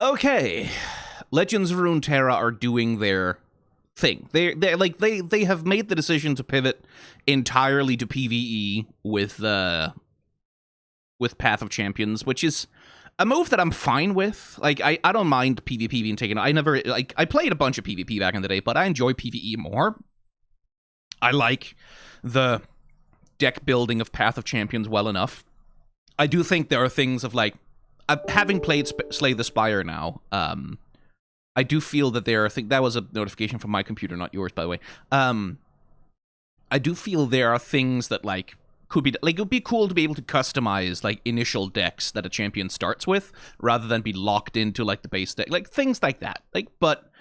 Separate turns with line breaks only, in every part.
Okay, Legends of Runeterra are doing their thing. They have made the decision to pivot entirely to PvE with Path of Champions, which is a move that I'm fine with. Like I don't mind PvP being taken. I played a bunch of PvP back in the day, but I enjoy PvE more. I like the deck building of Path of Champions well enough. I do think there are things of like having played Slay the Spire now, I do feel that there are things... That was a notification from my computer, not yours, by the way. I do feel there are things that, like, could be... Like, it would be cool to be able to customize, like, initial decks that a champion starts with, rather than be locked into, like, the base deck. Like, things like that. Like, but...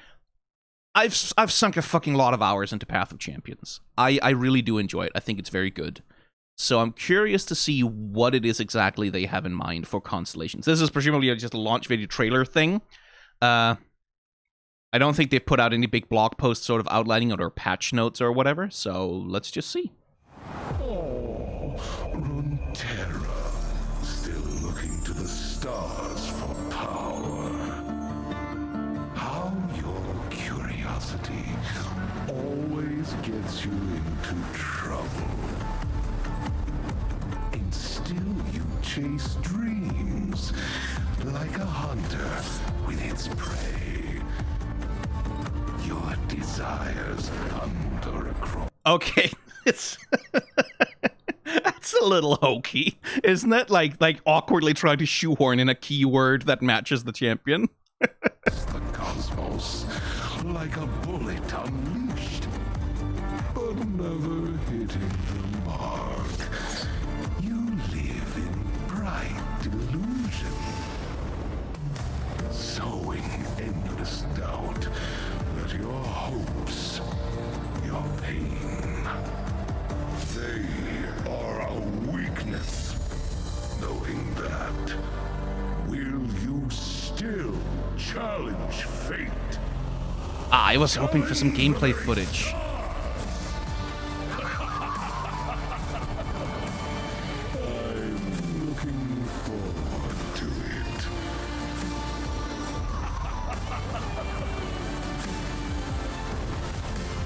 I've sunk a fucking lot of hours into Path of Champions. I really do enjoy it. I think it's very good. So I'm curious to see what it is exactly they have in mind for Constellations. This is presumably just a launch video trailer thing. I don't think they've put out any big blog posts sort of outlining it or patch notes or whatever, so let's just see.
Oh, Runeterra, still looking to the stars for power. How your curiosity always gets you into trouble. And still you chase dreams, like a hunter with its prey. Your desires under across.
Okay, it's that's a little hokey, isn't it? Like awkwardly trying to shoehorn in a keyword that matches the champion.
The cosmos, like a bullet unleashed, but never hitting the mark. You live in bright delusion, sowing endless doubt that your hopes, your pain, they are a weakness. Knowing that, will you still challenge fate?
I was hoping for some gameplay footage.
I'm looking forward to it.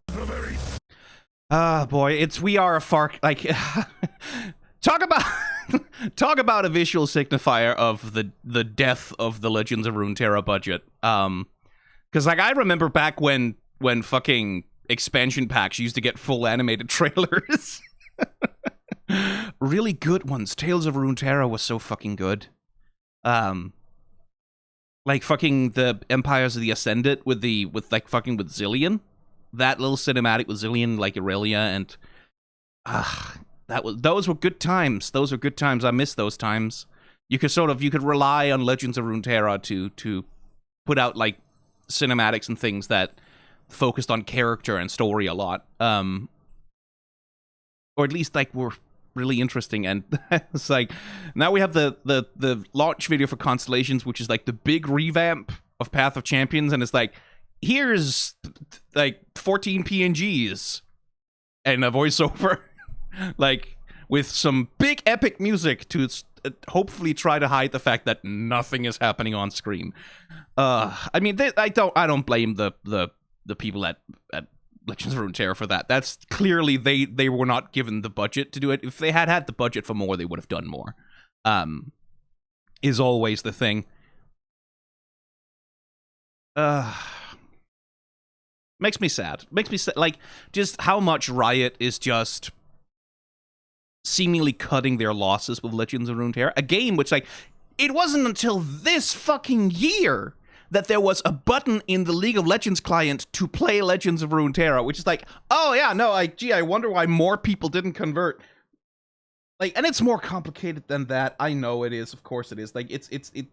The very
Ah, boy, we are a far... Like, talk about a visual signifier of the death of the Legends of Runeterra budget. Because, like, I remember back when fucking expansion packs used to get full animated trailers. Really good ones. Tales of Runeterra was so fucking good. Like fucking the Empires of the Ascendant with Zillion. That little cinematic with Zillion, like Aurelia, and those were good times. Those were good times. I miss those times. You could rely on Legends of Runeterra to put out like cinematics and things that focused on character and story a lot. Or at least like were really interesting. And it's like now we have the launch video for Constellations, which is like the big revamp of Path of Champions, and it's like, here's like 14 PNGs and a voiceover, like with some big epic music to hopefully try to hide the fact that nothing is happening on screen. I mean, I don't blame the people at Legends of Runeterra for that. That's clearly they were not given the budget to do it. If they had the budget for more, they would have done more. Is always the thing. Makes me sad. Makes me sad. Like, just how much Riot is just seemingly cutting their losses with Legends of Runeterra. A game which, like, it wasn't until this fucking year that there was a button in the League of Legends client to play Legends of Runeterra, which is like, oh yeah, no, gee, I wonder why more people didn't convert. Like, and it's more complicated than that. I know it is. Of course it is. Like,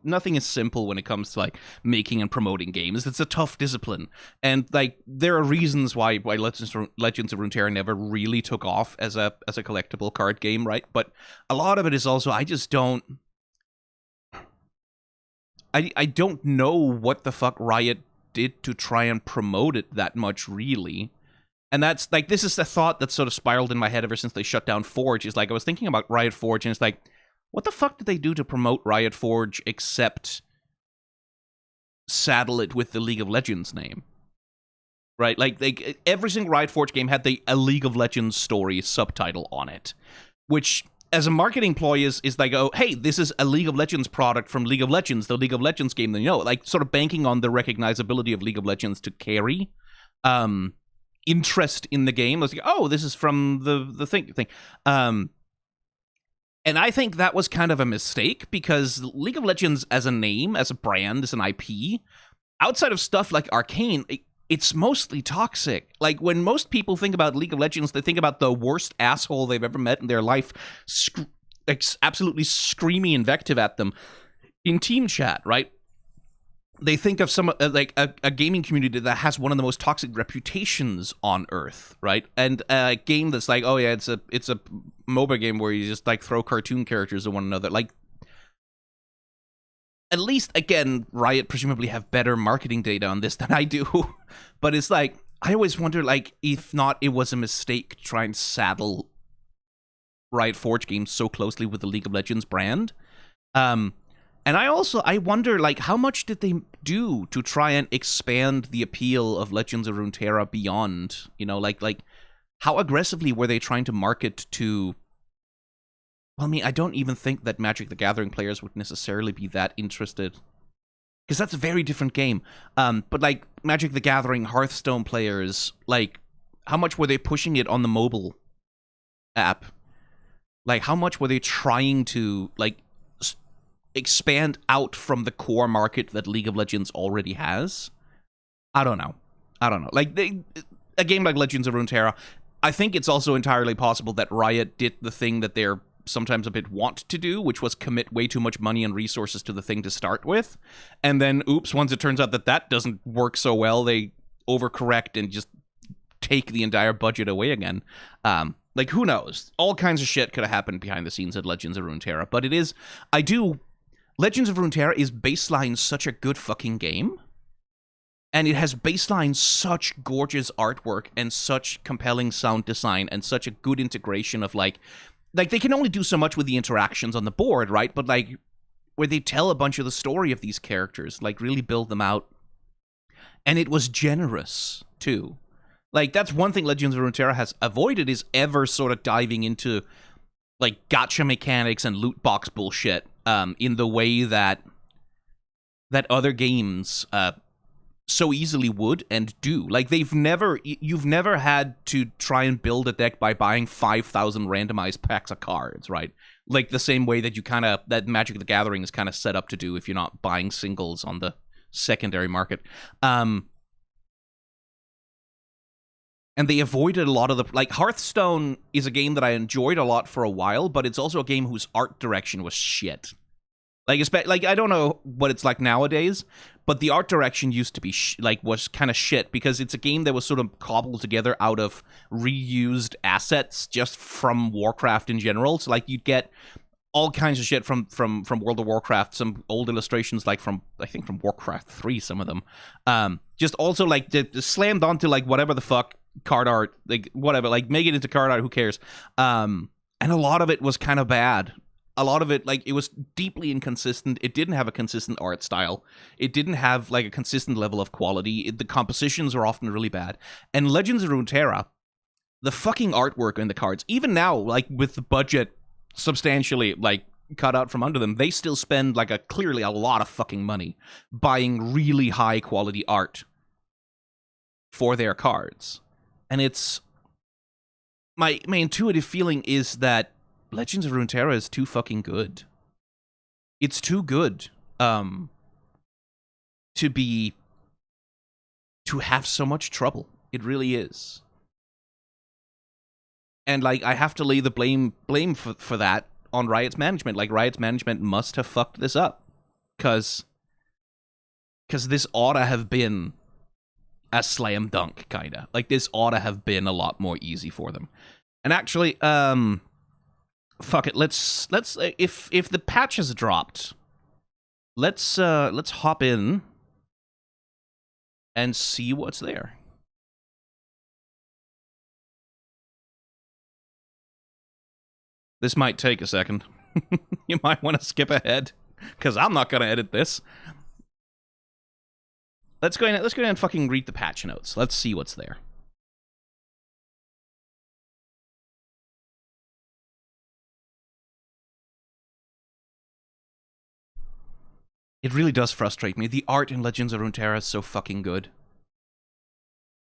nothing is simple when it comes to, like, making and promoting games. It's a tough discipline. And, like, there are reasons why Legends of Runeterra never really took off as a collectible card game, right? But a lot of it is also, I just don't... I don't know what the fuck Riot did to try and promote it that much, really. And that's, like, this is a thought that sort of spiraled in my head ever since they shut down Forge. Is like, I was thinking about Riot Forge, and it's like, what the fuck did they do to promote Riot Forge except saddle it with the League of Legends name. Right? Like every single Riot Forge game had a League of Legends story subtitle on it, which as a marketing ploy is like, oh, hey, this is a League of Legends product from League of Legends, the League of Legends game that you know, like sort of banking on the recognizability of League of Legends to carry interest in the game. It's like, oh, this is from the thing. And I think that was kind of a mistake because League of Legends as a name, as a brand, as an IP, outside of stuff like Arcane, it's mostly toxic. Like, when most people think about League of Legends, they think about the worst asshole they've ever met in their life, absolutely screaming invective at them in team chat, right? They think of some like a gaming community that has one of the most toxic reputations on Earth, right? And a game that's like, oh yeah, it's a MOBA game where you just like throw cartoon characters at one another. Like, at least, again, Riot presumably have better marketing data on this than I do. But it's like, I always wonder, like, if not, it was a mistake to try and saddle Riot Forge games so closely with the League of Legends brand. And I wonder, like, how much did they do to try and expand the appeal of Legends of Runeterra beyond, you know, like, how aggressively were they trying to market to... Well, I mean, I don't even think that Magic the Gathering players would necessarily be that interested, because that's a very different game. But like Magic the Gathering, Hearthstone players, like, how much were they pushing it on the mobile app? Like, how much were they trying to like expand out from the core market that League of Legends already has? I don't know. Like, a game like Legends of Runeterra, I think it's also entirely possible that Riot did the thing that they're sometimes a bit want to do, which was commit way too much money and resources to the thing to start with, and then oops, once it turns out that doesn't work so well, they overcorrect and just take the entire budget away again. Like, who knows? All kinds of shit could have happened behind the scenes at Legends of Runeterra, but Legends of Runeterra is baseline such a good fucking game, and it has baseline such gorgeous artwork and such compelling sound design and such a good integration of like they can only do so much with the interactions on the board, right? But like, where they tell a bunch of the story of these characters, like really build them out. And it was generous, too. Like, that's one thing Legends of Runeterra has avoided, is ever sort of diving into like gacha mechanics and loot box bullshit in the way that other games so easily would and do. Like, you've never had to try and build a deck by buying 5,000 randomized packs of cards, right? Like the same way that that Magic the Gathering is kind of set up to do if you're not buying singles on the secondary market. And they avoided a lot of the... Like, Hearthstone is a game that I enjoyed a lot for a while, but it's also a game whose art direction was shit. Like, I don't know what it's like nowadays, but the art direction used to be, was kind of shit, because it's a game that was sort of cobbled together out of reused assets just from Warcraft in general. So, like, you'd get all kinds of shit from World of Warcraft, some old illustrations, like from Warcraft 3, some of them. Just also, like, slammed onto, like, whatever the fuck card art, like, whatever, like, make it into card art, who cares? And a lot of it was kind of bad. A lot of it, like, it was deeply inconsistent. It didn't have a consistent art style. It didn't have, like, a consistent level of quality. The compositions are often really bad. And Legends of Runeterra, the fucking artwork in the cards, even now, like, with the budget substantially, like, cut out from under them, they still spend, like, clearly a lot of fucking money buying really high quality art for their cards. And it's... My intuitive feeling is that Legends of Runeterra is too fucking good. It's too good to have so much trouble. It really is. And like, I have to lay the blame for that on Riot's management. Like, Riot's management must have fucked this up, because this ought to have been a slam dunk, kinda. Like, this ought to have been a lot more easy for them. And actually, fuck it. Let's if the patch has dropped, let's hop in and see what's there. This might take a second. You might want to skip ahead, because I'm not going to edit this. Let's go ahead and fucking read the patch notes. Let's see what's there. It really does frustrate me. The art in Legends of Runeterra is so fucking good.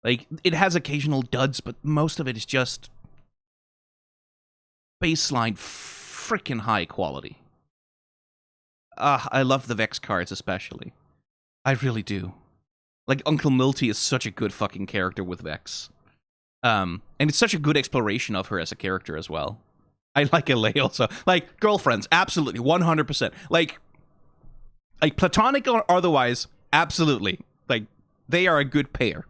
Like, it has occasional duds, but most of it is just baseline freaking high quality. I love the Vex cards especially. I really do. Like, Uncle Milty is such a good fucking character with Vex. And it's such a good exploration of her as a character as well. I like Elay also. Like, girlfriends, absolutely, 100%. Like, platonic or otherwise, absolutely. Like, they are a good pair.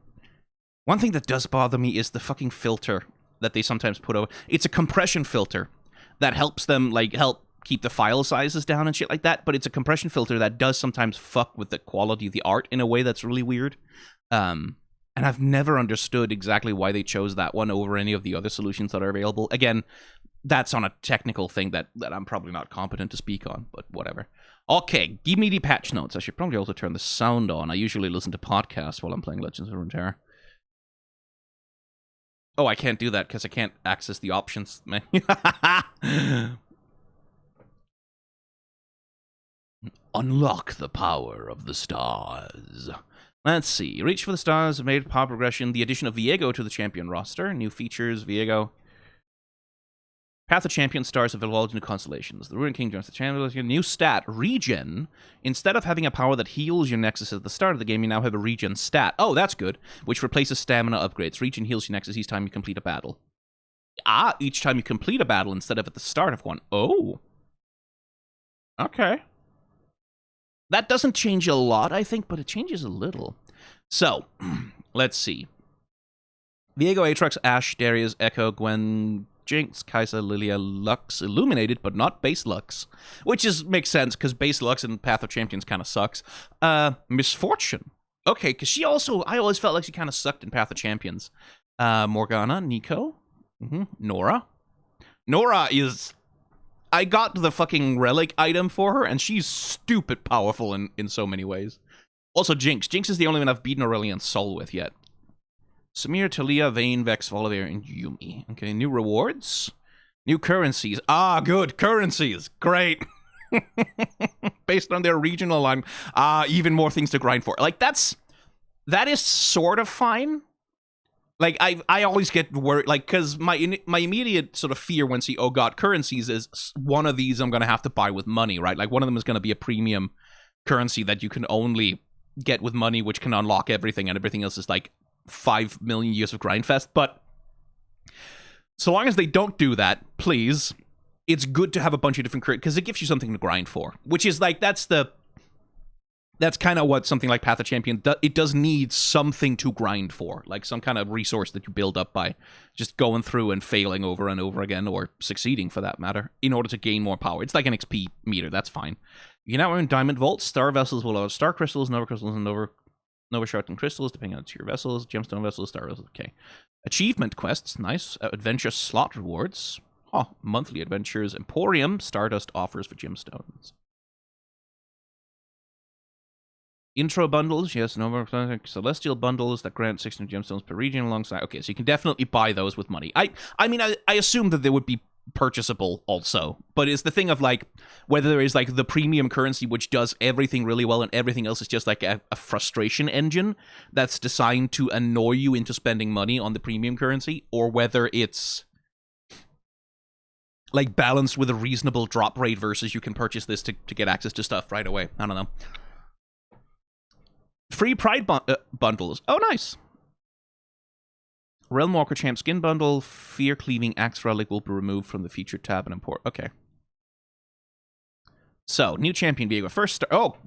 One thing that does bother me is the fucking filter that they sometimes put over. It's a compression filter that helps them, like, help keep the file sizes down and shit like that, but it's a compression filter that does sometimes fuck with the quality of the art in a way that's really weird. And I've never understood exactly why they chose that one over any of the other solutions that are available. Again, that's on a technical thing that I'm probably not competent to speak on, but whatever. Okay, give me the patch notes. I should probably also turn the sound on. I usually listen to podcasts while I'm playing Legends of Runeterra. Oh, I can't do that because I can't access the options menu. Unlock the power of the stars. Let's see. Reach for the stars, made power progression, the addition of Viego to the champion roster, new features, Viego. Path of Champion stars have evolved into Constellations. The Ruin King joins the champion. New stat, Regen. Instead of having a power that heals your Nexus at the start of the game, you now have a Regen stat. Oh, that's good. Which replaces stamina upgrades. Regen heals your Nexus each time you complete a battle. Ah, each time you complete a battle instead of at the start of one. Oh. Okay. That doesn't change a lot, I think, but it changes a little. So, let's see. Viego, Aatrox, Ashe, Darius, Echo, Gwen, Jinx, Kai'Sa, Lilia, Lux, Illuminated, but not Base Lux. Which makes sense, because Base Lux in Path of Champions kind of sucks. Misfortune. Okay, because I always felt like she kind of sucked in Path of Champions. Morgana, Nico, Nora. Nora is... I got the fucking relic item for her, and she's stupid powerful in so many ways. Also, Jinx. Jinx is the only one I've beaten Aurelion Sol with yet. Samir, Talia, Vayne, Vex, Volibear, and Yuumi. Okay, new rewards. New currencies. Ah, good. Currencies. Great. Based on their regional line. Even more things to grind for. Like, that is sort of fine. Like, I always get worried, like, because my immediate sort of fear when see, oh god, currencies is one of these I'm going to have to buy with money, right? Like, one of them is going to be a premium currency that you can only get with money, which can unlock everything, and everything else is, like, 5 million years of grindfest. But so long as they don't do that, please, it's good to have a bunch of different currencies, because it gives you something to grind for, which is, like, that's kind of what something like Path of Champion does. It does need something to grind for, like some kind of resource that you build up by just going through and failing over and over again, or succeeding for that matter, in order to gain more power. It's like an XP meter, that's fine. You now earn Diamond Vaults. Star Vessels will allow Star Crystals, Nova Crystals, and Nova Shard Crystals, depending on your vessels. Gemstone Vessels, Star Vessels, okay. Achievement quests, nice. Adventure slot rewards. Oh, monthly adventures. Emporium, Stardust offers for gemstones. Intro bundles, yes, Nova Celestial bundles that grant 600 gemstones per region alongside. Okay, so you can definitely buy those with money. I mean, I assume that they would be purchasable also, but it's the thing of, like, whether there is, like, the premium currency which does everything really well and everything else is just like a frustration engine that's designed to annoy you into spending money on the premium currency, or whether it's, like, balanced with a reasonable drop rate versus you can purchase this to get access to stuff right away. I don't know. Free Pride bundles. Oh, nice. Realmwalker Champ Skin Bundle. Fear Cleaving Axe Relic will be removed from the featured tab and import. Okay. So, new champion Viego. First star. Oh,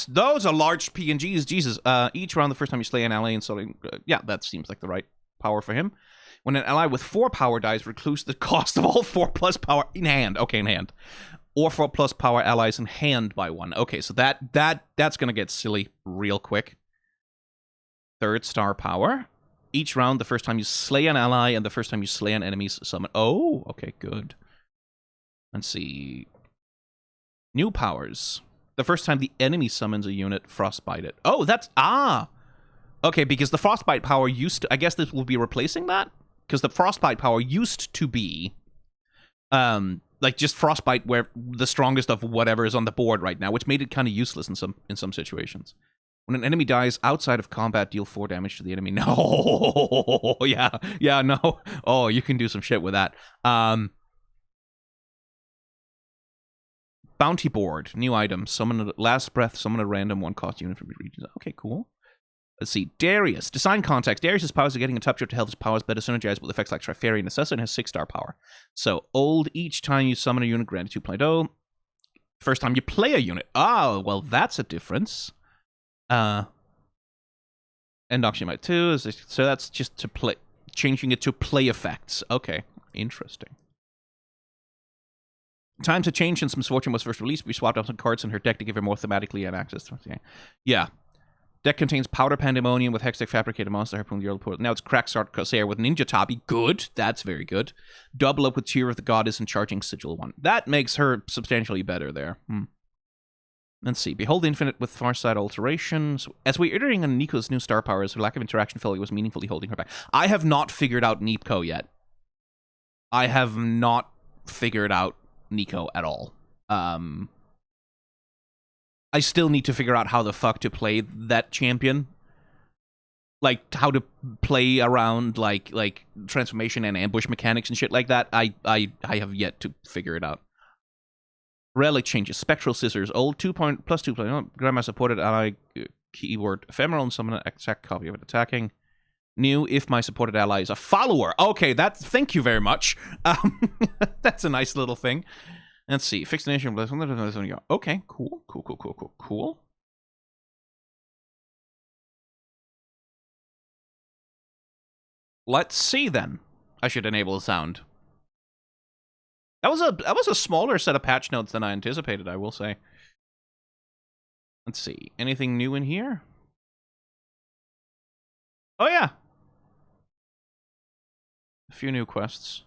those are large PNGs. Jesus. Each round, the first time you slay an ally and so yeah, that seems like the right power for him. When an ally with 4 power dies, recluse the cost of all 4+ power in hand. Okay, in hand. Or 4+ power allies in hand by 1. Okay, so that's gonna get silly real quick. 3rd star power. Each round, the first time you slay an ally and the first time you slay an enemy's summon. Oh, okay, good. Let's see. New powers. The first time the enemy summons a unit, frostbite it. Oh, that's... Okay, because the Frostbite power used to... I guess this will be replacing that? Because the Frostbite power used to be... like, just Frostbite where the strongest of whatever is on the board right now, which made it kind of useless in some situations. When an enemy dies outside of combat, deal 4 damage to the enemy. No! Yeah, no. Oh, you can do some shit with that. Bounty board. New item. Summon a last breath. Summon a random one cost unit from regions. Okay, cool. Let's see. Darius. Design context. Darius' powers are getting a touch up to help his powers better synergize with effects like Trifarian and Assassin, has 6-star power. So, old, each time you summon a unit, granted 2.0. First time you play a unit. Oh, well, that's a difference. End Oxymite 2. So that's just to play. Changing it to play effects. Okay, interesting. Time to change since Miss Fortune was first released. We swapped out some cards in her deck to give her more thematically and access to it. Yeah. Deck contains Powder Pandemonium with Hextech Fabricated Monster Harpoon the Earl Portal. Now it's Cracksart Corsair with Ninja Tabi. Good. That's very good. Double up with Tear of the Goddess and Charging Sigil 1. That makes her substantially better there. Let's see. Behold Infinite with Farside Alterations. As we're iterating on Nico's new star powers, her lack of interaction failure was meaningfully holding her back. I have not figured out Nico yet. I have not figured out Nico at all. I still need to figure out how the fuck to play that champion. Like, how to play around, like transformation and ambush mechanics and shit like that. I have yet to figure it out. Relic changes. Spectral Scissors. Old 2 point plus 2 point. Grandma supported ally keyword ephemeral and summon an exact copy of it attacking. New if my supported ally is a follower. Okay, thank you very much. That's a nice little thing. Let's see. Fixed nation. Okay, cool. Let's see then. I should enable sound. That was a smaller set of patch notes than I anticipated, I will say. Let's see. Anything new in here? Oh yeah. A few new quests.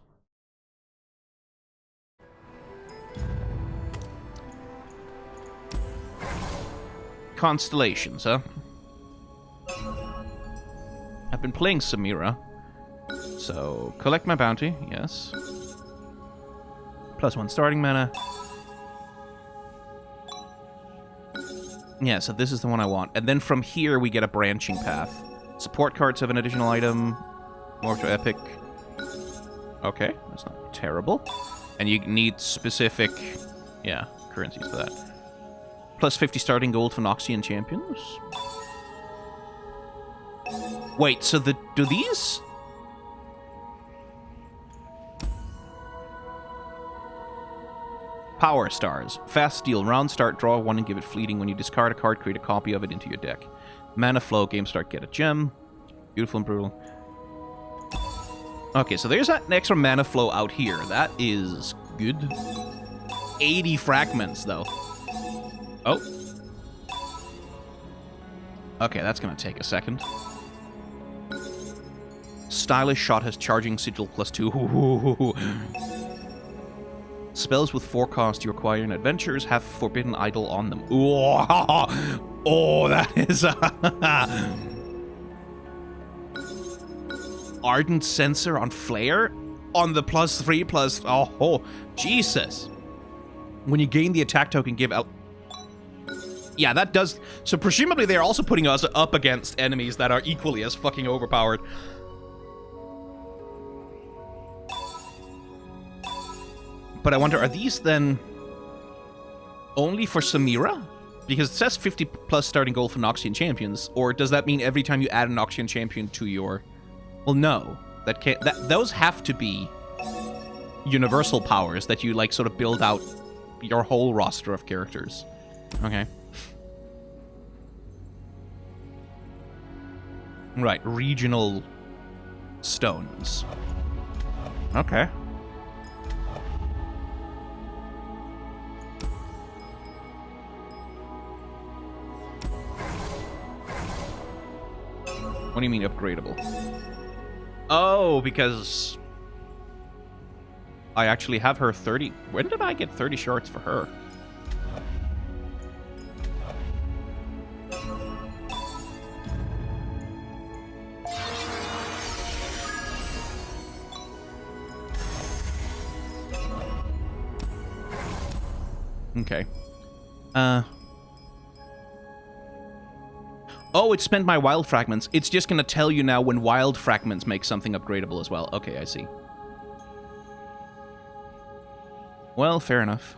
Constellations, huh? I've been playing Samira. So, collect my bounty, yes. +1 starting mana. Yeah, so this is the one I want. And then from here, we get a branching path. Support cards have an additional item. More to Epic. Okay, that's not terrible. And you need specific, currencies for that. +50 starting gold for Noxian champions. Wait, so do these? Power stars. Fast steal. Round start, draw 1 and give it fleeting. When you discard a card, create a copy of it into your deck. Mana flow, game start, get a gem. Beautiful and brutal. Okay, so there's that extra mana flow out here. That is good. 80 fragments, though. Oh. Okay, that's gonna take a second. Stylish Shot has Charging Sigil +2. Spells with 4 cost you acquire in adventures have Forbidden Idol on them. Ooh, oh, that is Ardent Sensor on Flare on the +3 oh, Jesus. When you gain the attack token, give out. Yeah, that does. So presumably they're also putting us up against enemies that are equally as fucking overpowered. But I wonder, are these then only for Samira? Because it says 50+ starting gold for Noxian champions, or does that mean every time you add a Noxian champion to your? Well, no, that can't. Those have to be universal powers that you like sort of build out your whole roster of characters. Okay. Right, regional stones. Okay. What do you mean upgradable? Oh, because I actually have her 30. When did I get 30 shards for her? Okay. Oh, it spent my wild fragments. It's just gonna tell you now when wild fragments make something upgradable as well. Okay, I see. Well, fair enough.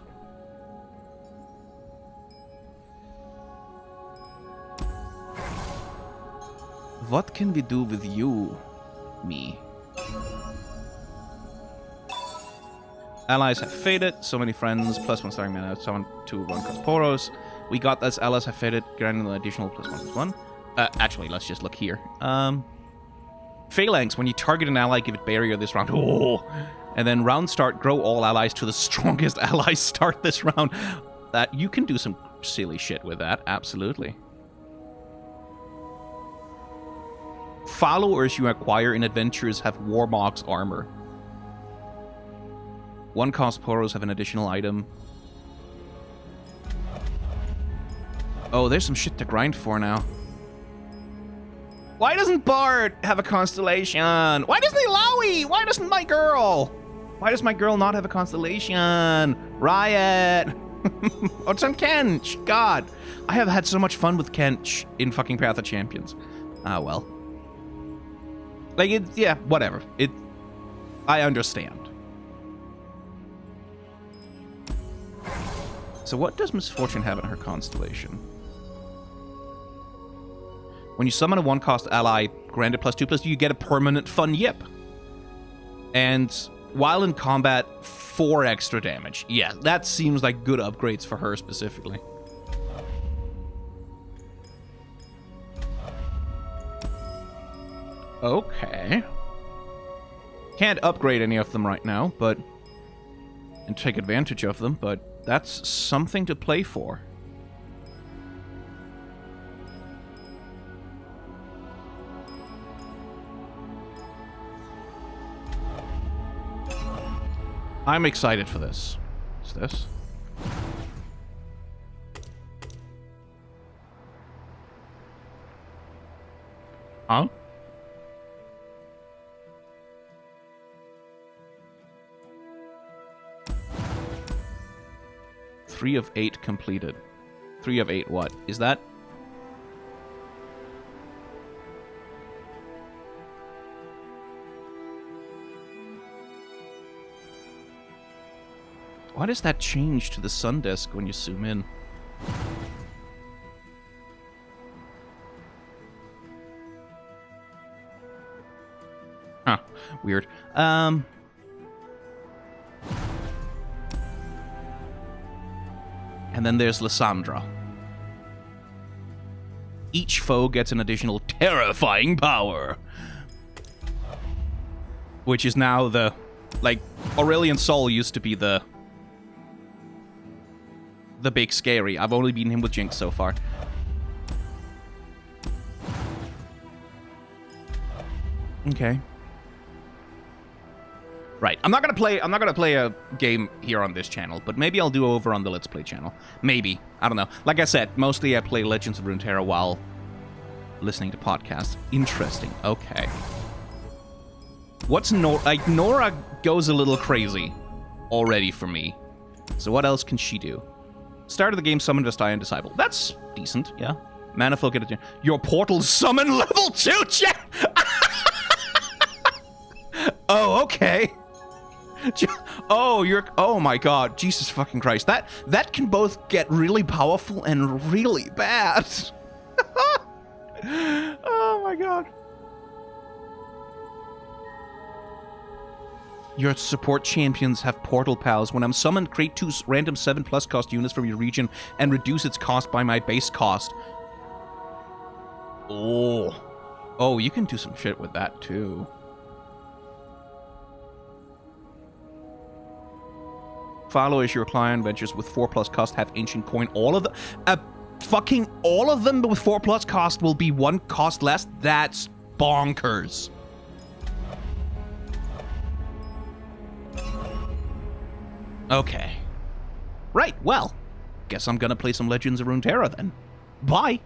What can we do with you, me? Allies have faded. So many friends. +1 starting mana. Summon 2 1-cost Poros. We got this. Allies have faded. Granting an additional +1/+1. Actually, let's just look here. Phalanx. When you target an ally, give it barrier this round. Oh! And then round start, grow all allies to the strongest allies start this round. That you can do some silly shit with that. Absolutely. Followers you acquire in adventures have Warmock's armor. 1-cost Poros have an additional item. Oh, there's some shit to grind for now. Why doesn't Bart have a Constellation? Why doesn't Illaoi? Why doesn't my girl? Why does my girl not have a Constellation? Riot! Oh, it's on Kench! God! I have had so much fun with Kench in fucking Path of Champions. Ah, well. Like, yeah, whatever. I understand. So what does Misfortune have in her Constellation? When you summon a 1-cost ally, granted +2/+2, you get a permanent fun yip. And while in combat, 4 extra damage. Yeah, that seems like good upgrades for her specifically. Okay. Can't upgrade any of them right now, but... and take advantage of them, but that's something to play for. I'm excited for this. What's this? Huh? Three of 8 completed. 3 of 8 what? Is that... why does that change to the sun disk when you zoom in? Huh. Weird. And then there's Lysandra. Each foe gets an additional terrifying power. Which is now the... like, Aurelion Sol used to be the big scary. I've only beaten him with Jinx so far. Okay. Right. I'm not gonna play a game here on this channel, but maybe I'll do over on the Let's Play channel. Maybe. I don't know. Like I said, mostly I play Legends of Runeterra while listening to podcasts. Interesting. Okay. What's Nora? Like, Nora goes a little crazy already for me. So what else can she do? Start of the game, summon, Vestaya, and Disciple. That's decent, yeah. Manifold, get it. Your portal summon level 2, chat! Oh, okay. Oh, you're... oh my god. Jesus fucking Christ. That can both get really powerful and really bad. Oh my god. Your support champions have portal pals. When I'm summoned, create 2 random 7+ cost units from your region and reduce its cost by my base cost. Oh. Oh, you can do some shit with that too. Followers your client ventures with 4+ cost have ancient coin. All of them, fucking all of them with 4+ cost will be 1 cost less. That's bonkers. Okay. Right, well, guess I'm gonna play some Legends of Runeterra then. Bye!